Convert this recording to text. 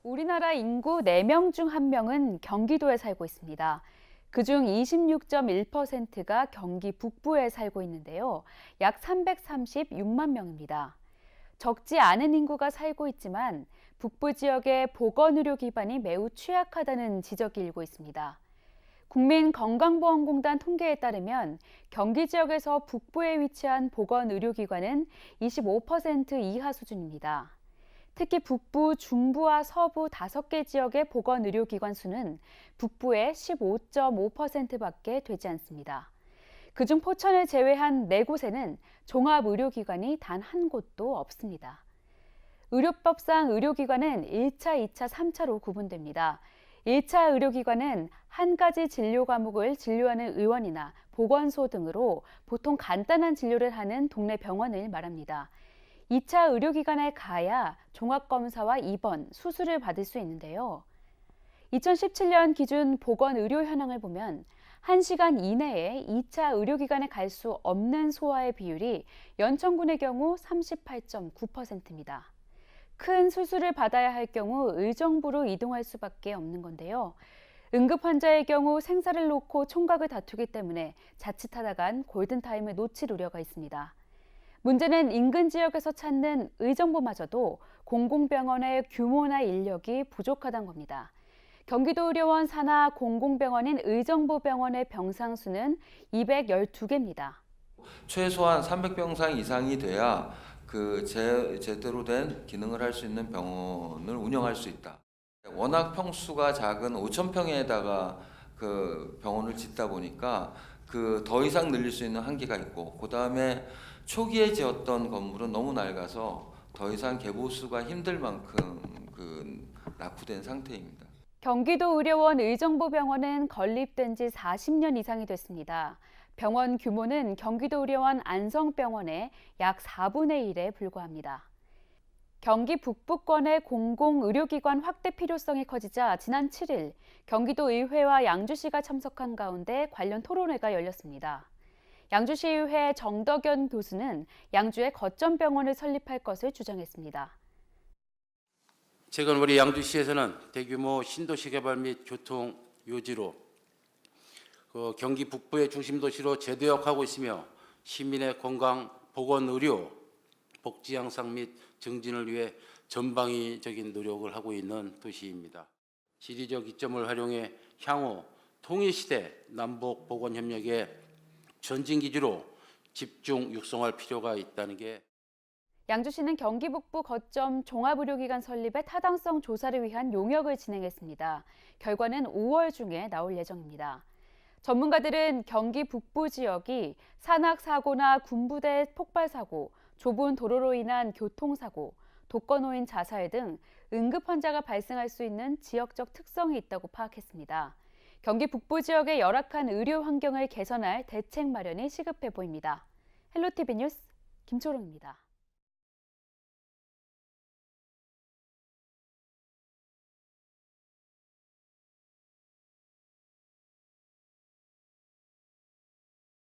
우리나라 인구 4명 중 1명은 경기도에 살고 있습니다. 그중 26.1%가 경기 북부에 살고 있는데요. 약 336만 명입니다. 적지 않은 인구가 살고 있지만 북부 지역의 보건의료 기반이 매우 취약하다는 지적이 일고 있습니다. 국민건강보험공단 통계에 따르면 경기 지역에서 북부에 위치한 보건의료기관은 25% 이하 수준입니다. 특히 북부, 중부와 서부 5개 지역의 보건의료기관 수는 북부의 15.5%밖에 되지 않습니다. 그중 포천을 제외한 4곳에는 종합의료기관이 단 한 곳도 없습니다. 의료법상 의료기관은 1차, 2차, 3차로 구분됩니다. 1차 의료기관은 한 가지 진료 과목을 진료하는 의원이나 보건소 등으로 보통 간단한 진료를 하는 동네 병원을 말합니다. 2차 의료기관에 가야 종합검사와 입원, 수술을 받을 수 있는데요. 2017년 기준 보건의료 현황을 보면 1시간 이내에 2차 의료기관에 갈 수 없는 소아의 비율이 연천군의 경우 38.9%입니다. 큰 수술을 받아야 할 경우 의정부로 이동할 수밖에 없는 건데요. 응급 환자의 경우 생사를 놓고 총각을 다투기 때문에 자칫하다간 골든타임을 놓칠 우려가 있습니다. 문제는 인근 지역에서 찾는 의정부마저도 공공병원의 규모나 인력이 부족하다는 겁니다. 경기도의료원 산하 공공병원인 의정부병원의 병상 수는 212개입니다. 최소한 300병상 이상이 돼야 제대로 된 기능을 할 수 있는 병원을 운영할 수 있다. 워낙 평수가 작은 5,000평에다가 그 병원을 짓다 보니까 더 이상 늘릴 수 있는 한계가 있고, 그 다음에 초기에 지었던 건물은 너무 낡아서 더 이상 개보수가 힘들 만큼 낙후된 상태입니다. 경기도의료원 의정부병원은 건립된 지 40년 이상이 됐습니다. 병원 규모는 경기도의료원 안성병원의 약 4분의 1에 불과합니다. 경기 북부권의 공공의료기관 확대 필요성이 커지자 지난 7일 경기도의회와 양주시가 참석한 가운데 관련 토론회가 열렸습니다. 양주시의회 정덕연 교수는 양주에 거점병원을 설립할 것을 주장했습니다. 최근 우리 양주시에서는 대규모 신도시 개발 및 교통 요지로 경기 북부의 중심 도시로 재도약하고 있으며 시민의 건강, 보건, 의료, 복지 향상 및 증진을 위해 전방위적인 노력을 하고 있는 도시입니다. 지리적 이점을 활용해 향후 통일시대 남북 보건 협력의 전진 기지로 집중 육성할 필요가 있다는 게. 양주시는 경기 북부 거점 종합의료기관 설립의 타당성 조사를 위한 용역을 진행했습니다. 결과는 5월 중에 나올 예정입니다. 전문가들은 경기 북부 지역이 산악사고나 군부대 폭발사고, 좁은 도로로 인한 교통사고, 독거노인 자살 등 응급 환자가 발생할 수 있는 지역적 특성이 있다고 파악했습니다. 경기 북부 지역의 열악한 의료 환경을 개선할 대책 마련이 시급해 보입니다. 헬로티비 뉴스 김초롱입니다.